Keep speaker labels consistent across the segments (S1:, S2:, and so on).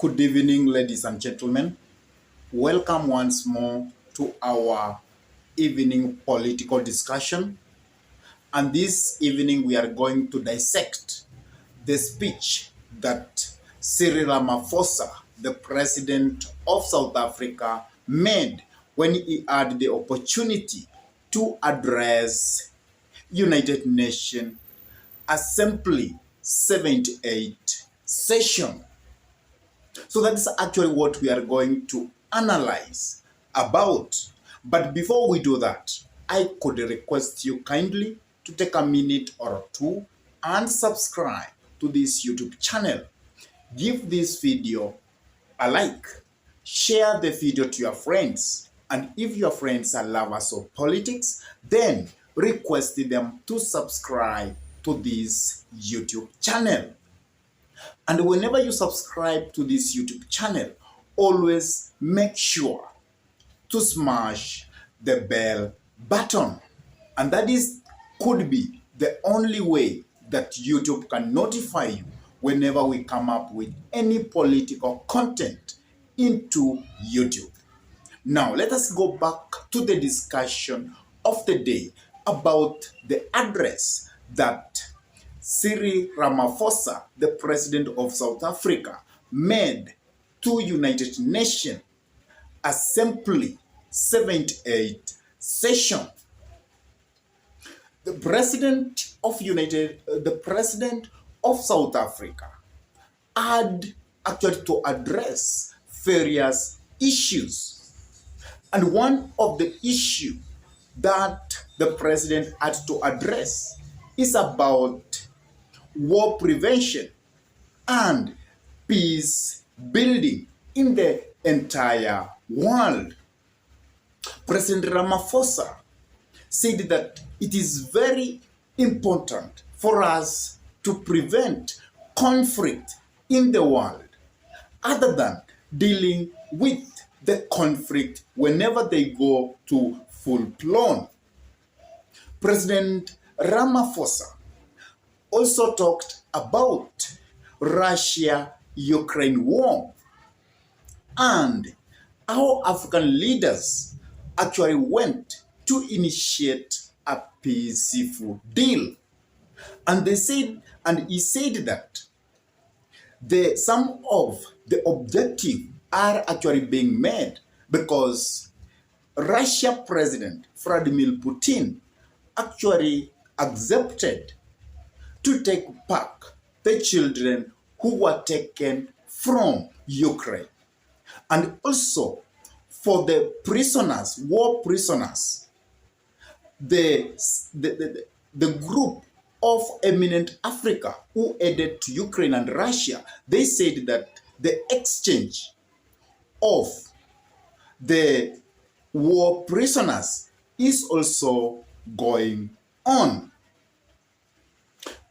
S1: Good evening, ladies and gentlemen. Welcome once more to our evening political discussion. And this evening, we are going to dissect the speech that Cyril Ramaphosa, the president of South Africa, made when he had the opportunity to address United Nations Assembly 78 session. So that's actually what we are going to analyze about. But before we do that, I could request you kindly to take a minute or two and subscribe to this YouTube channel. Give this video a like. Share the video to your friends. And if your friends are lovers of politics, then request them to subscribe to this YouTube channel. And whenever you subscribe to this YouTube channel, always make sure to smash the bell button. And that could be the only way that YouTube can notify you whenever we come up with any political content into YouTube. Now, let us go back to the discussion of the day about the address that Cyril Ramaphosa, the president of South Africa, made to United Nations Assembly 78 session. The president of South Africa had actually to address various issues. And one of the issues that the president had to address is about war prevention and peace building in the entire world. President Ramaphosa said that it is very important for us to prevent conflict in the world, other than dealing with the conflict whenever they go to full-blown. President Ramaphosa also talked about Russia-Ukraine war and how African leaders actually went to initiate a peaceful deal. And he said that some of the objectives are actually being made because Russia President Vladimir Putin actually accepted to take back the children who were taken from Ukraine. And also for the prisoners, war prisoners, the group of Eminent Africa who aided to Ukraine and Russia, they said that the exchange of the war prisoners is also going on.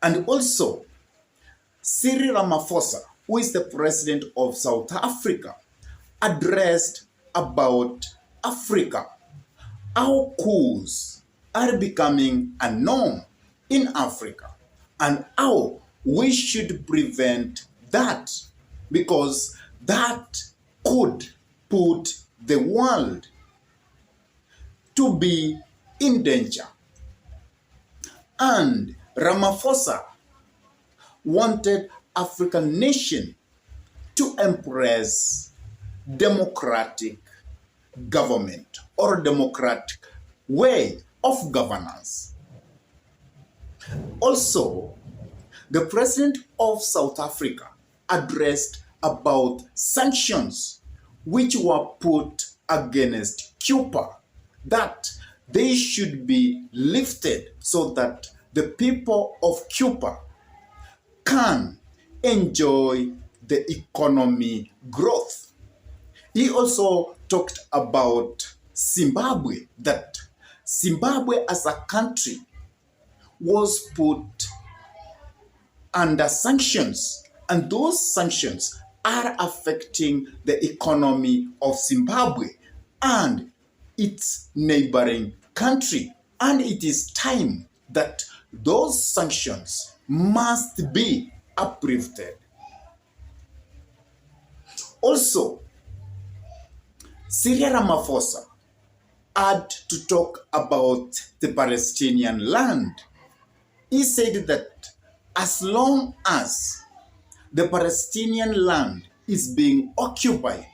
S1: And also, Cyril Ramaphosa, who is the president of South Africa, addressed about Africa, how coups are becoming a norm in Africa, and how we should prevent that, because that could put the world to be in danger. And Ramaphosa wanted African nation to embrace democratic government or democratic way of governance. Also, the president of South Africa addressed about sanctions which were put against Cuba, that they should be lifted so that the people of Cuba can enjoy the economy growth. He also talked about Zimbabwe, that Zimbabwe as a country was put under sanctions, and those sanctions are affecting the economy of Zimbabwe and its neighboring country. And it is time that those sanctions must be uplifted. Also, Cyril Ramaphosa had to talk about the Palestinian land. He said that as long as the Palestinian land is being occupied,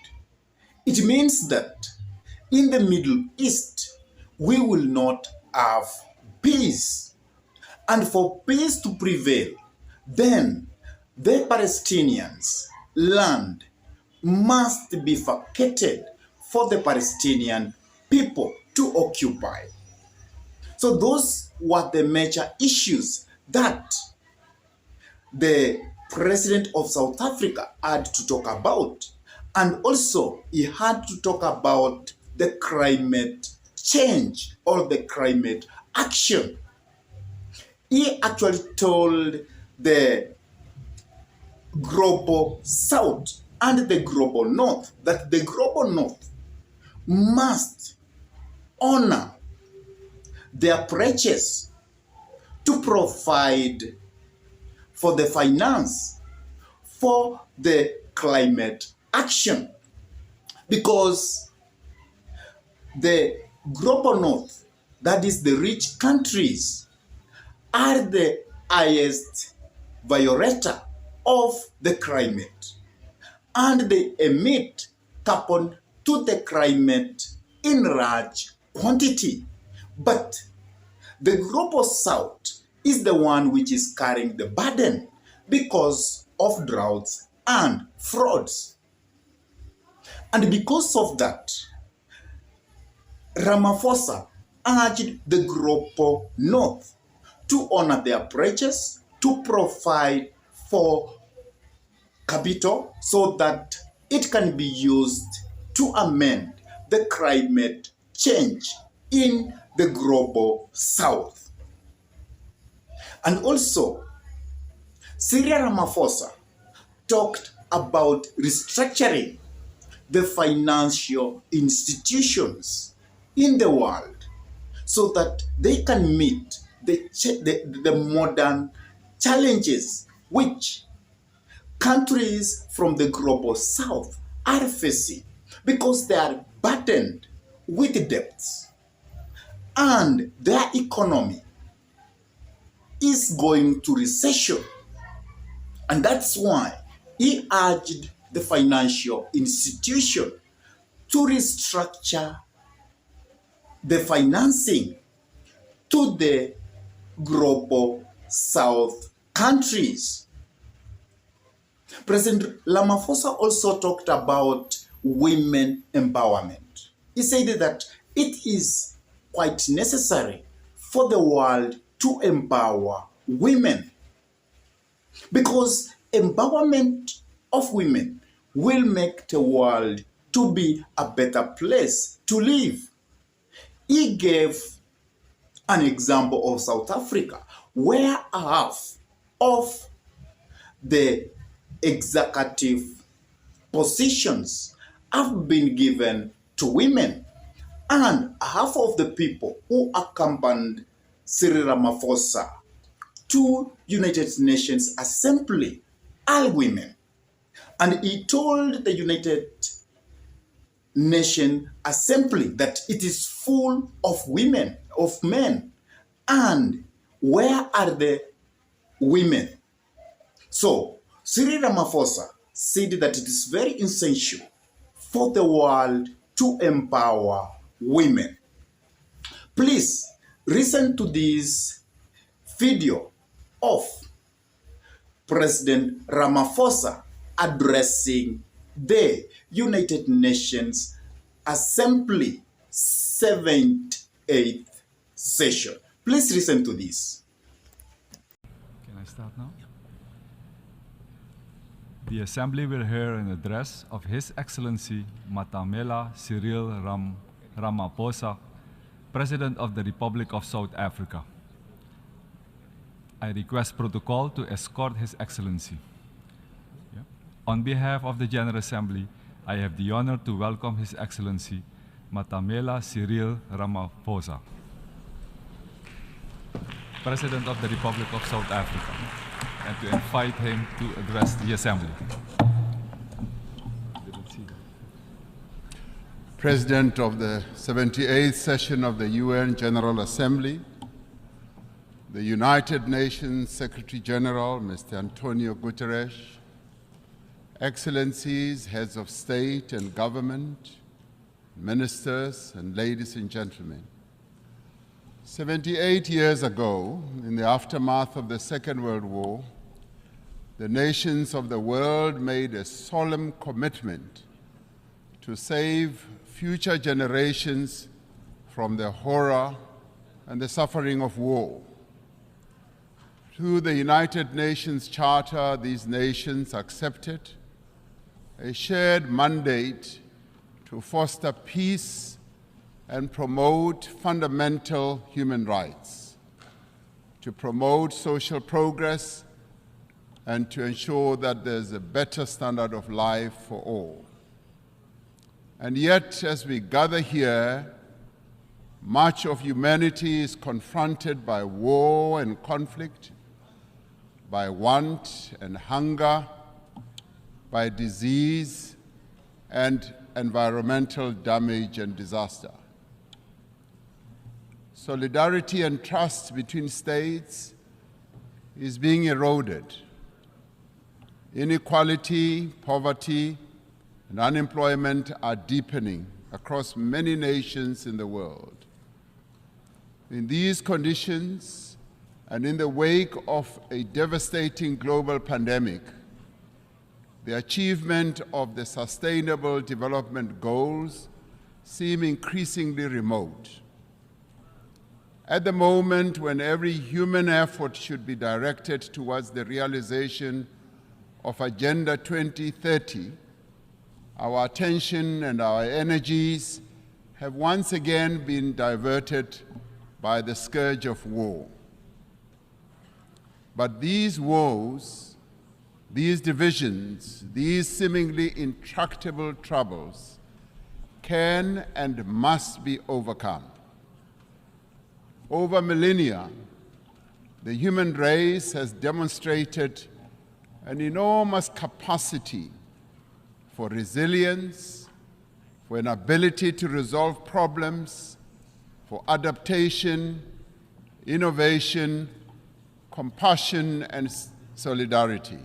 S1: it means that in the Middle East, we will not have peace. And for peace to prevail, then the Palestinians' land must be vacated for the Palestinian people to occupy. So those were the major issues that the president of South Africa had to talk about. And also, he had to talk about the climate change or the climate action. He actually told the global South and the global North that the global North must honor their pledges to provide for the finance for the climate action, because the global North, that is the rich countries, are the highest violator of the climate, and they emit carbon to the climate in large quantity. But the global South is the one which is carrying the burden because of droughts and floods. And because of that, Ramaphosa urged the global North to honor their pledges, to provide for capital so that it can be used to amend the climate change in the global South. And also, Cyril Ramaphosa talked about restructuring the financial institutions in the world so that they can meet the modern challenges which countries from the global South are facing, because they are burdened with debts and their economy is going to recession. And that's why he urged the financial institution to restructure the financing to the global South countries. President Ramaphosa also talked about women empowerment. He said that it is quite necessary for the world to empower women, because empowerment of women will make the world to be a better place to live. He gave an example of South Africa, where half of the executive positions have been given to women, and half of the people who accompanied Cyril Ramaphosa to United Nations Assembly are women. And he told the United Nations Assembly that it is full of women, of men. And where are the women? So, Cyril Ramaphosa said that it is very essential for the world to empower women. Please listen to this video of President Ramaphosa addressing the United Nations Assembly 78th session. Please listen to this.
S2: Can I start now? The Assembly will hear an address of His Excellency Matamela Cyril Ramaphosa, President of the Republic of South Africa. I request protocol to escort His Excellency. Yeah. On behalf of the General Assembly, I have the honor to welcome His Excellency Matamela Cyril Ramaphosa, President of the Republic of South Africa, and to invite him to address the Assembly.
S3: President of the 78th session of the UN General Assembly, the United Nations Secretary General, Mr. Antonio Guterres, Excellencies, heads of state and government, ministers, and ladies and gentlemen. 78 years ago, in the aftermath of the Second World War, the nations of the world made a solemn commitment to save future generations from the horror and the suffering of war. Through the United Nations Charter, these nations accepted a shared mandate to foster peace and promote fundamental human rights, to promote social progress, and to ensure that there's a better standard of life for all. And yet, as we gather here, much of humanity is confronted by war and conflict, by want and hunger, by disease and environmental damage and disaster. Solidarity and trust between states is being eroded. Inequality, poverty, and unemployment are deepening across many nations in the world. In these conditions, and in the wake of a devastating global pandemic, the achievement of the Sustainable Development Goals seem increasingly remote. At the moment when every human effort should be directed towards the realization of Agenda 2030, our attention and our energies have once again been diverted by the scourge of war. But these woes, these divisions, these seemingly intractable troubles can and must be overcome. Over millennia, the human race has demonstrated an enormous capacity for resilience, for an ability to resolve problems, for adaptation, innovation, compassion, and solidarity.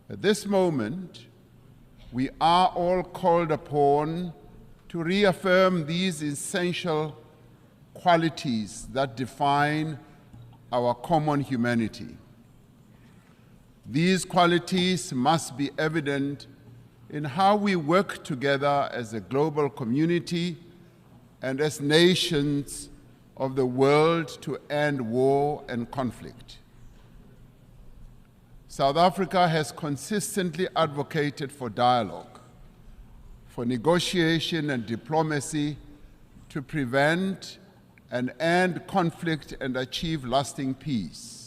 S3: At this moment, we are all called upon to reaffirm these essential qualities that define our common humanity. These qualities must be evident in how we work together as a global community and as nations of the world to end war and conflict. South Africa has consistently advocated for dialogue, for negotiation and diplomacy to prevent and end conflict and achieve lasting peace.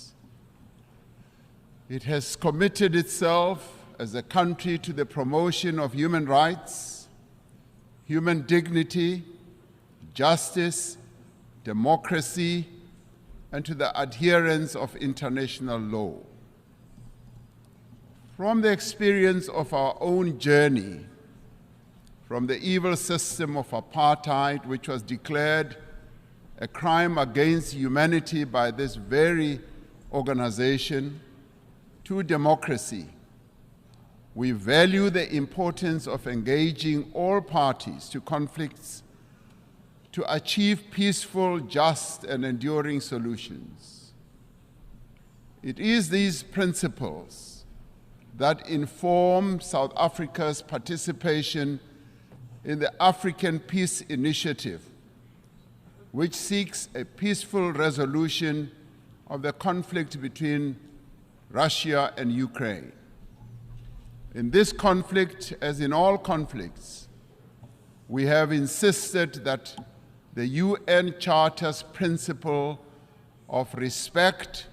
S3: It has committed itself as a country to the promotion of human rights, human dignity, justice, democracy, and to the adherence of international law. From the experience of our own journey, from the evil system of apartheid, which was declared a crime against humanity by this very organization, to democracy, we value the importance of engaging all parties to conflicts to achieve peaceful, just, and enduring solutions. It is these principles that inform South Africa's participation in the African Peace Initiative, which seeks a peaceful resolution of the conflict between Russia and Ukraine. In this conflict, as in all conflicts, we have insisted that the UN Charter's principle of respect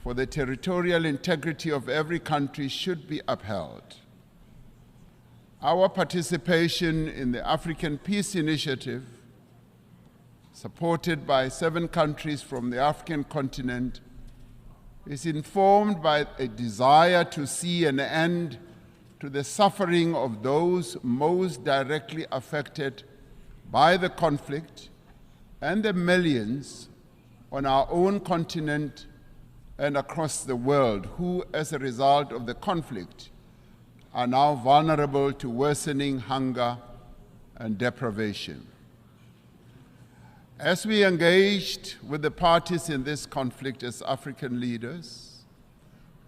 S3: for the territorial integrity of every country should be upheld. Our participation in the African Peace Initiative, supported by 7 countries from the African continent, is informed by a desire to see an end to the suffering of those most directly affected by the conflict and the millions on our own continent and across the world who, as a result of the conflict, are now vulnerable to worsening hunger and deprivation. As we engaged with the parties in this conflict as African leaders,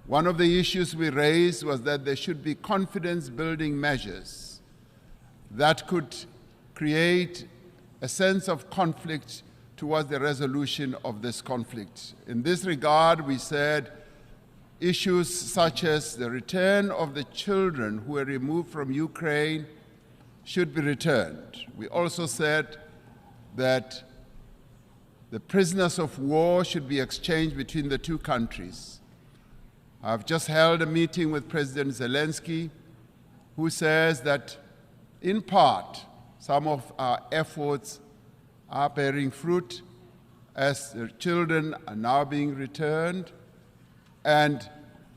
S3: one of the issues we raised was that there should be confidence-building measures that could create a sense of conflict towards the resolution of this conflict. In this regard, we said issues such as the return of the children who were removed from Ukraine should be returned. We also said that the prisoners of war should be exchanged between the two countries. I've just held a meeting with President Zelensky, who says that, in part, some of our efforts are bearing fruit as the children are now being returned and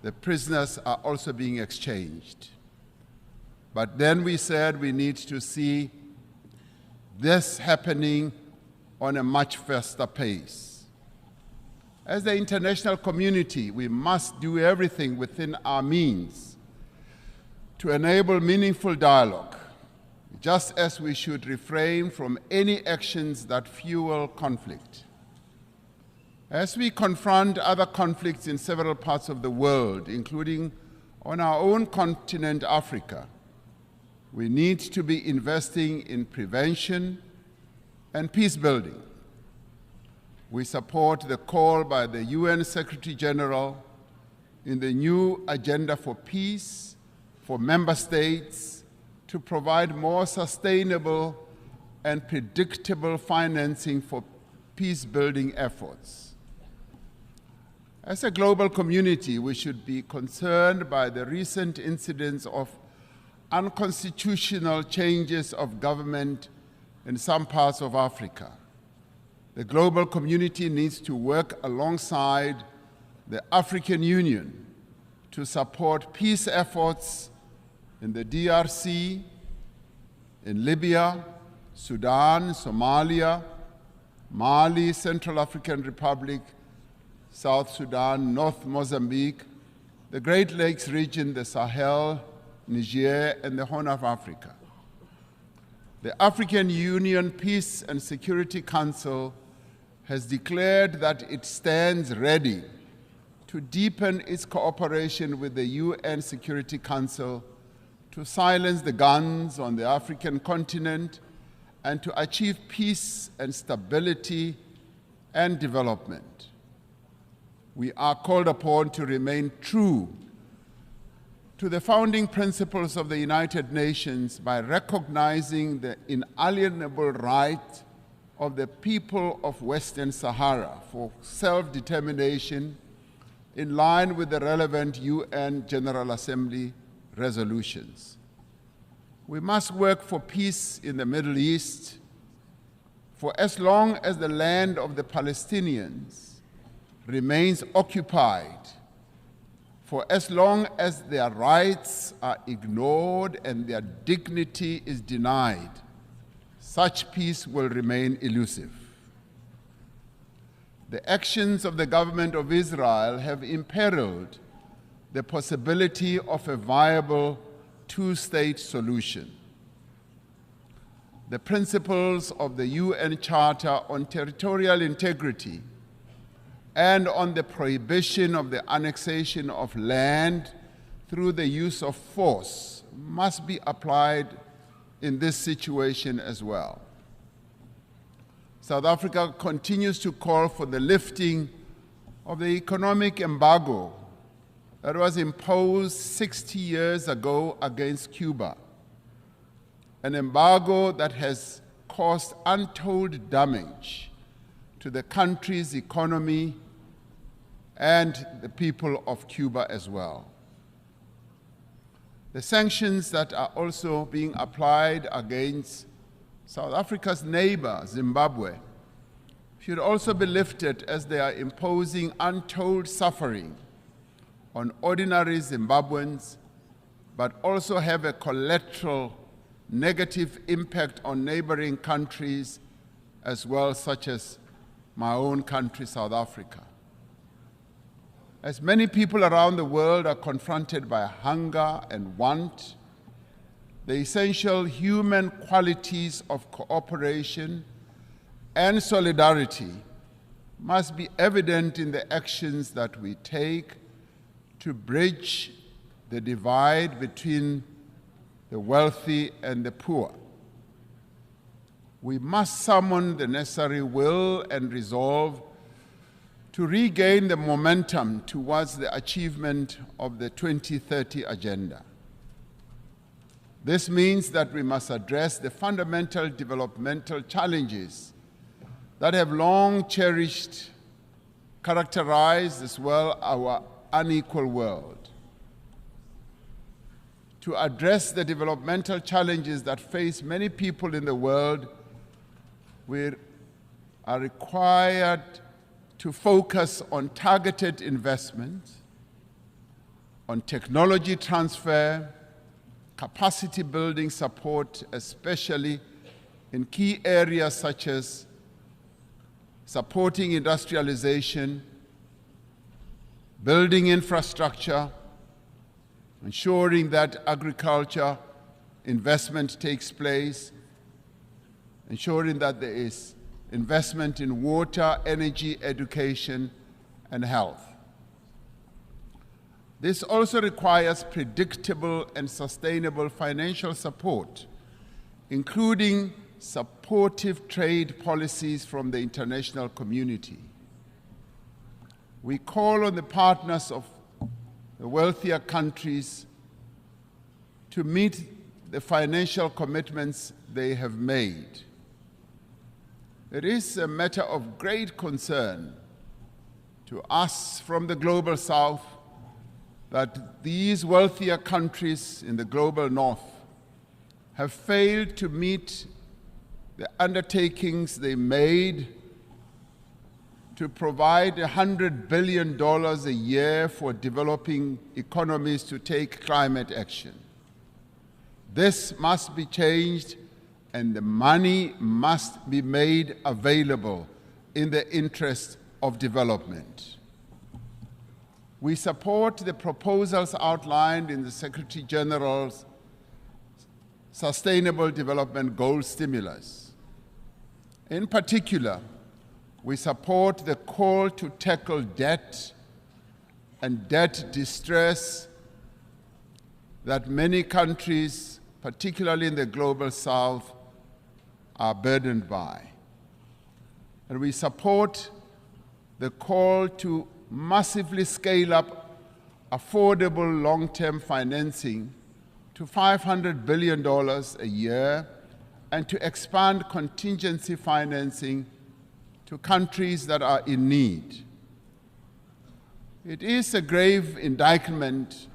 S3: the prisoners are also being exchanged. But then we said we need to see this happening on a much faster pace. As the international community, we must do everything within our means to enable meaningful dialogue, just as we should refrain from any actions that fuel conflict. As we confront other conflicts in several parts of the world, including on our own continent, Africa, we need to be investing in prevention and peace building. We support the call by the UN Secretary General in the new Agenda for Peace for member states to provide more sustainable and predictable financing for peace-building efforts. As a global community, we should be concerned by the recent incidents of unconstitutional changes of government in some parts of Africa. The global community needs to work alongside the African Union to support peace efforts in the DRC, in Libya, Sudan, Somalia, Mali, Central African Republic, South Sudan, North Mozambique, the Great Lakes region, the Sahel, Niger, and the Horn of Africa. The African Union Peace and Security Council has declared that it stands ready to deepen its cooperation with the UN Security Council to silence the guns on the African continent and to achieve peace and stability and development. We are called upon to remain true to the founding principles of the United Nations by recognizing the inalienable right of the people of Western Sahara for self-determination in line with the relevant UN General Assembly resolutions. We must work for peace in the Middle East for as long as the land of the Palestinians remains occupied, for as long as their rights are ignored and their dignity is denied, such peace will remain elusive. The actions of the government of Israel have imperiled the possibility of a viable two-state solution. The principles of the UN Charter on Territorial Integrity and on the prohibition of the annexation of land through the use of force must be applied in this situation as well. South Africa continues to call for the lifting of the economic embargo that was imposed 60 years ago against Cuba, an embargo that has caused untold damage to the country's economy and the people of Cuba as well. The sanctions that are also being applied against South Africa's neighbor, Zimbabwe, should also be lifted as they are imposing untold suffering on ordinary Zimbabweans but also have a collateral negative impact on neighboring countries as well, such as my own country, South Africa. As many people around the world are confronted by hunger and want, the essential human qualities of cooperation and solidarity must be evident in the actions that we take to bridge the divide between the wealthy and the poor. We must summon the necessary will and resolve to regain the momentum towards the achievement of the 2030 Agenda. This means that we must address the fundamental developmental challenges that have long characterized as well our unequal world. To address the developmental challenges that face many people in the world, we are required to focus on targeted investment, on technology transfer, capacity building support, especially in key areas such as supporting industrialization, building infrastructure, ensuring that agriculture investment takes place, ensuring that there is investment in water, energy, education, and health. This also requires predictable and sustainable financial support, including supportive trade policies from the international community. We call on the partners of the wealthier countries to meet the financial commitments they have made. It is a matter of great concern to us from the Global South that these wealthier countries in the Global North have failed to meet the undertakings they made to provide $100 billion a year for developing economies to take climate action. This must be changed, and the money must be made available in the interest of development. We support the proposals outlined in the Secretary General's Sustainable Development Goals stimulus. In particular, we support the call to tackle debt and debt distress that many countries, particularly in the Global South, are burdened by. And we support the call to massively scale up affordable long-term financing to $500 billion a year and to expand contingency financing to countries that are in need. It is a grave indictment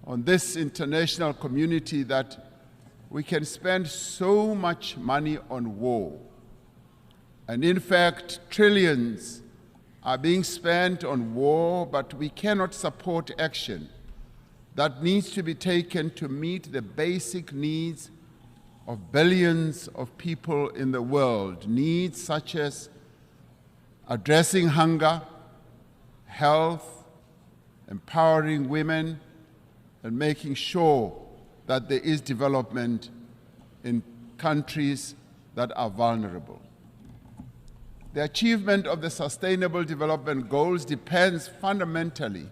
S3: on this international community that we can spend so much money on war. And in fact, trillions are being spent on war, but we cannot support action that needs to be taken to meet the basic needs of billions of people in the world, needs such as addressing hunger, health, empowering women, and making sure that there is development in countries that are vulnerable. The achievement of the Sustainable Development Goals depends fundamentally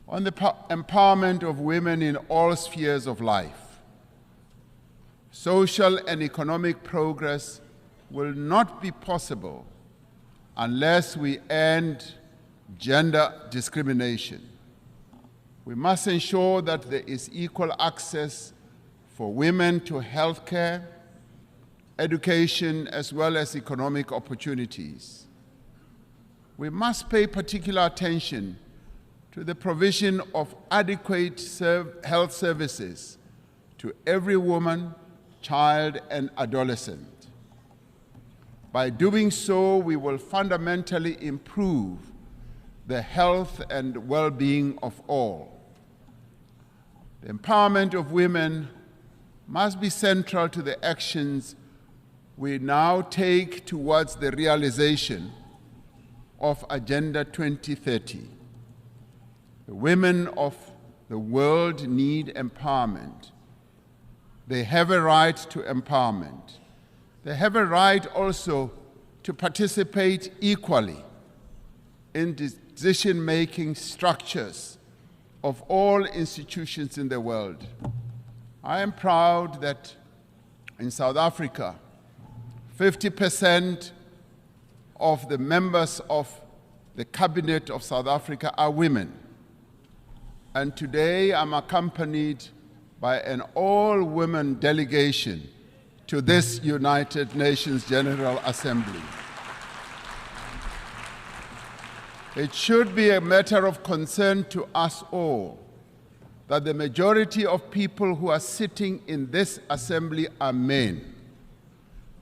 S3: on the empowerment of women in all spheres of life. Social and economic progress will not be possible unless we end gender discrimination. We must ensure that there is equal access for women to health care, education, as well as economic opportunities. We must pay particular attention to the provision of adequate health services to every woman, child, and adolescent. By doing so, we will fundamentally improve the health and well-being of all. The empowerment of women must be central to the actions we now take towards the realization of Agenda 2030. The women of the world need empowerment. They have a right to empowerment. They have a right also to participate equally in decision-making structures of all institutions in the world. I am proud that in South Africa, 50% of the members of the Cabinet of South Africa are women. And today I'm accompanied by an all-women delegation to this United Nations General Assembly. It should be a matter of concern to us all that the majority of people who are sitting in this assembly are men.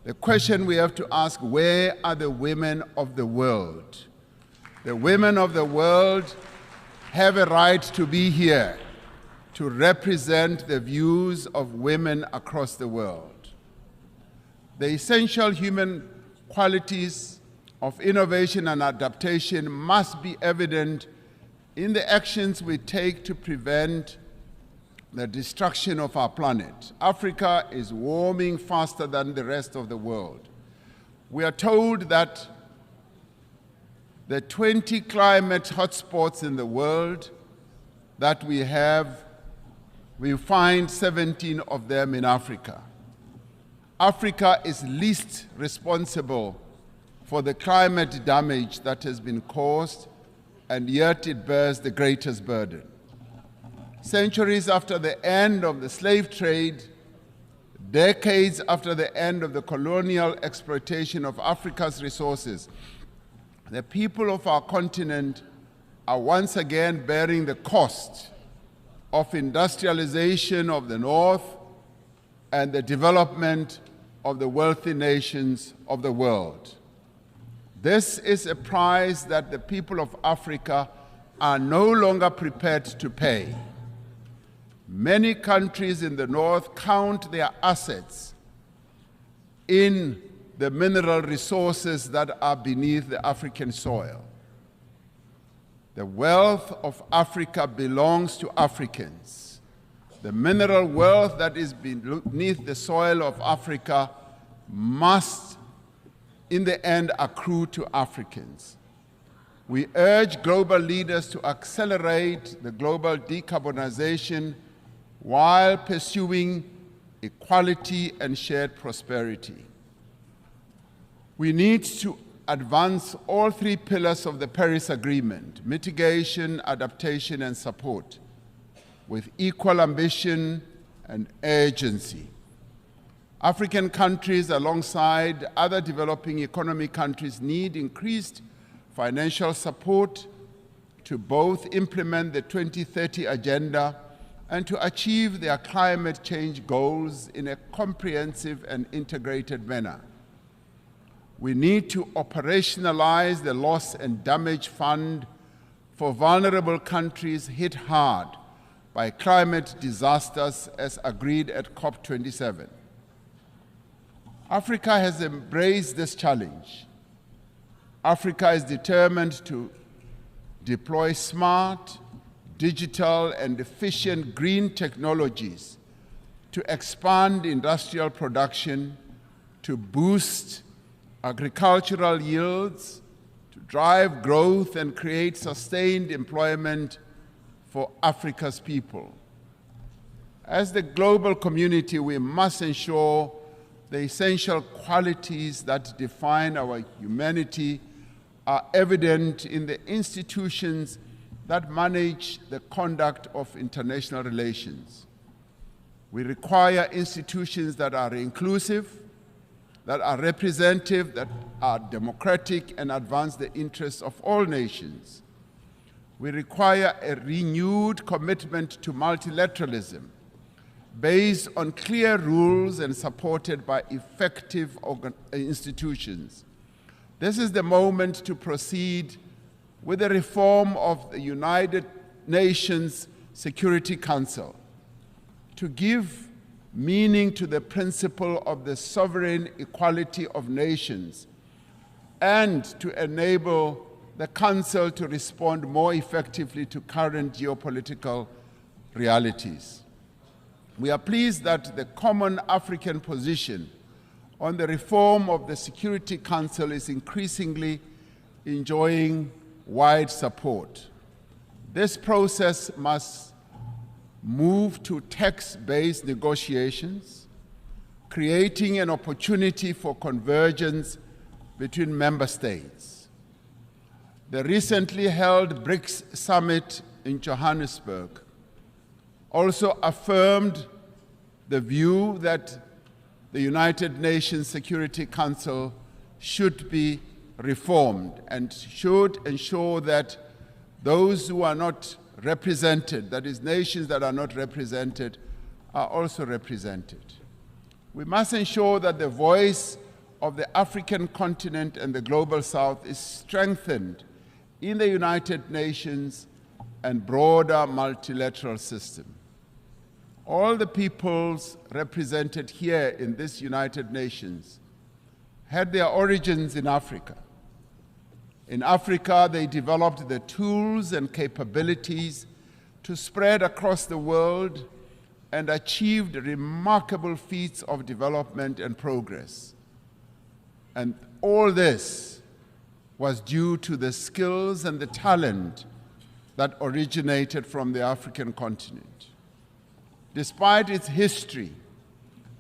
S3: The question we have to ask, where are the women of the world? The women of the world have a right to be here to represent the views of women across the world. The essential human qualities of innovation and adaptation must be evident in the actions we take to prevent the destruction of our planet. Africa is warming faster than the rest of the world. We are told that the 20 climate hotspots in the world that we have, we find 17 of them in Africa. Africa is least responsible for the climate damage that has been caused, and yet it bears the greatest burden. Centuries after the end of the slave trade, decades after the end of the colonial exploitation of Africa's resources, the people of our continent are once again bearing the cost of industrialization of the North and the development of the wealthy nations of the world. This is a price that the people of Africa are no longer prepared to pay. Many countries in the North count their assets in the mineral resources that are beneath the African soil. The wealth of Africa belongs to Africans. The mineral wealth that is beneath the soil of Africa must, in the end, accrue to Africans. We urge global leaders to accelerate the global decarbonization while pursuing equality and shared prosperity. We need to advance all three pillars of the Paris Agreement: mitigation, adaptation, and support, with equal ambition and urgency. African countries, alongside other developing economy countries, need increased financial support to both implement the 2030 Agenda and to achieve their climate change goals in a comprehensive and integrated manner. We need to operationalize the Loss and Damage Fund for vulnerable countries hit hard by climate disasters as agreed at COP27. Africa has embraced this challenge. Africa is determined to deploy smart, digital, and efficient green technologies to expand industrial production, to boost agricultural yields, to drive growth and create sustained employment for Africa's people. As the global community, we must ensure the essential qualities that define our humanity are evident in the institutions that manage the conduct of international relations. We require institutions that are inclusive, that are representative, that are democratic, and advance the interests of all nations. We require a renewed commitment to multilateralism based on clear rules and supported by effective institutions. This is the moment to proceed with the reform of the United Nations Security Council, to give meaning to the principle of the sovereign equality of nations and to enable the Council to respond more effectively to current geopolitical realities. We are pleased that the common African position on the reform of the Security Council is increasingly enjoying wide support. This process must move to text-based negotiations, creating an opportunity for convergence between member states. The recently held BRICS summit in Johannesburg also affirmed the view that the United Nations Security Council should be reformed and should ensure that those who are not represented, that is, nations that are not represented, are also represented. We must ensure that the voice of the African continent and the Global South is strengthened in the United Nations and broader multilateral system. All the peoples represented here in this United Nations had their origins in Africa. In Africa, they developed the tools and capabilities to spread across the world and achieved remarkable feats of development and progress. And all this was due to the skills and the talent that originated from the African continent. Despite its history,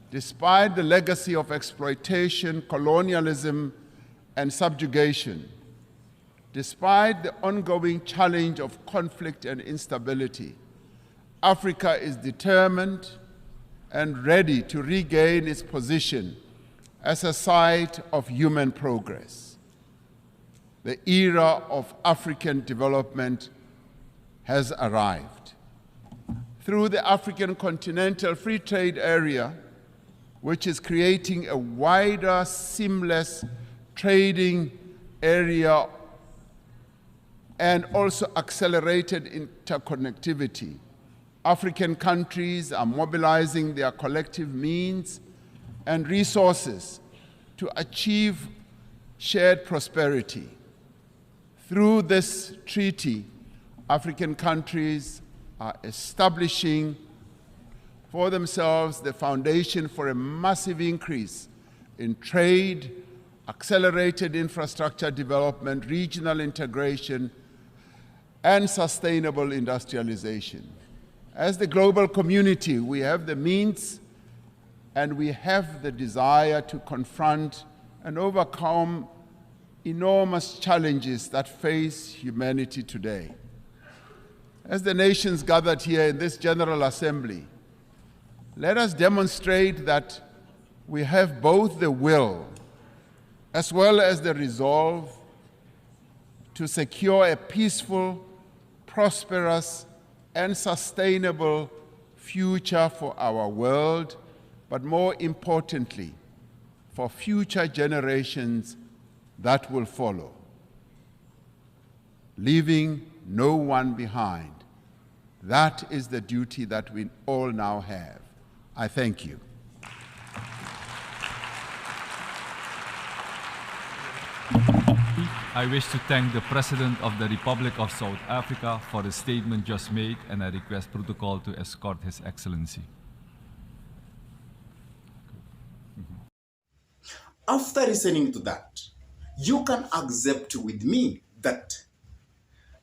S3: despite the legacy of exploitation, colonialism, and subjugation, despite the ongoing challenge of conflict and instability, Africa is determined and ready to regain its position as a site of human progress. The era of African development has arrived. Through the African Continental Free Trade Area, which is creating a wider, seamless trading area and also accelerated interconnectivity, African countries are mobilizing their collective means and resources to achieve shared prosperity. Through this treaty, African countries are establishing for themselves the foundation for a massive increase in trade, accelerated infrastructure development, regional integration, and sustainable industrialization. As the global community, we have the means and we have the desire to confront and overcome enormous challenges that face humanity today. As the nations gathered here in this General Assembly, let us demonstrate that we have both the will as well as the resolve to secure a peaceful, prosperous, and sustainable future for our world, but more importantly, for future generations that will follow, leaving no one behind. That is the duty that we all now have. I thank you.
S2: I wish to thank the President of the Republic of South Africa for the statement just made, and I request protocol to escort His Excellency.
S1: After listening to that, you can accept with me that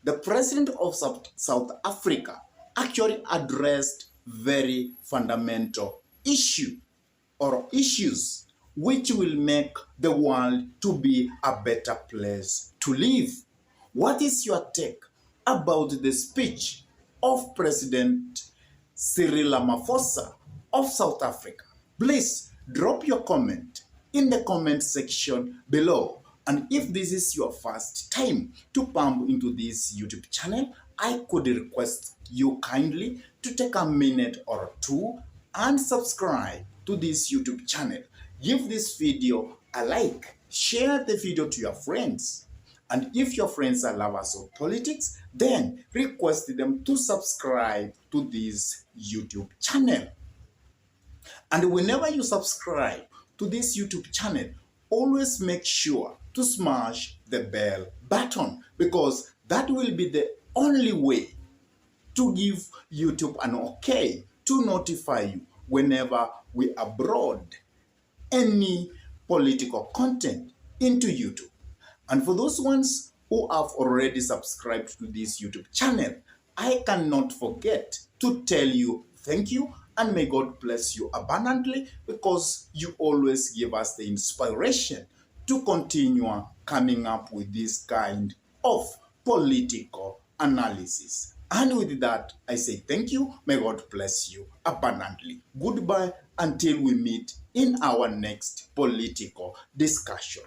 S1: the President of South Africa actually addressed very fundamental issue or issues which will make the world to be a better place to live. What is your take about the speech of President Cyril Ramaphosa of South Africa? Please drop your comment in the comment section below. And if this is your first time to pump into this YouTube channel, I could request you kindly to take a minute or two and subscribe to this YouTube channel. Give this video a like, share the video to your friends. And if your friends are lovers of politics, then request them to subscribe to this YouTube channel. And whenever you subscribe to this YouTube channel, always make sure to smash the bell button, because that will be the only way to give YouTube an okay to notify you whenever we upload any political content into YouTube. And for those ones who have already subscribed to this YouTube channel, I cannot forget to tell you thank you and may God bless you abundantly, because you always give us the inspiration to continue coming up with this kind of political analysis. And with that, I say thank you. May God bless you abundantly. Goodbye until we meet in our next political discussion.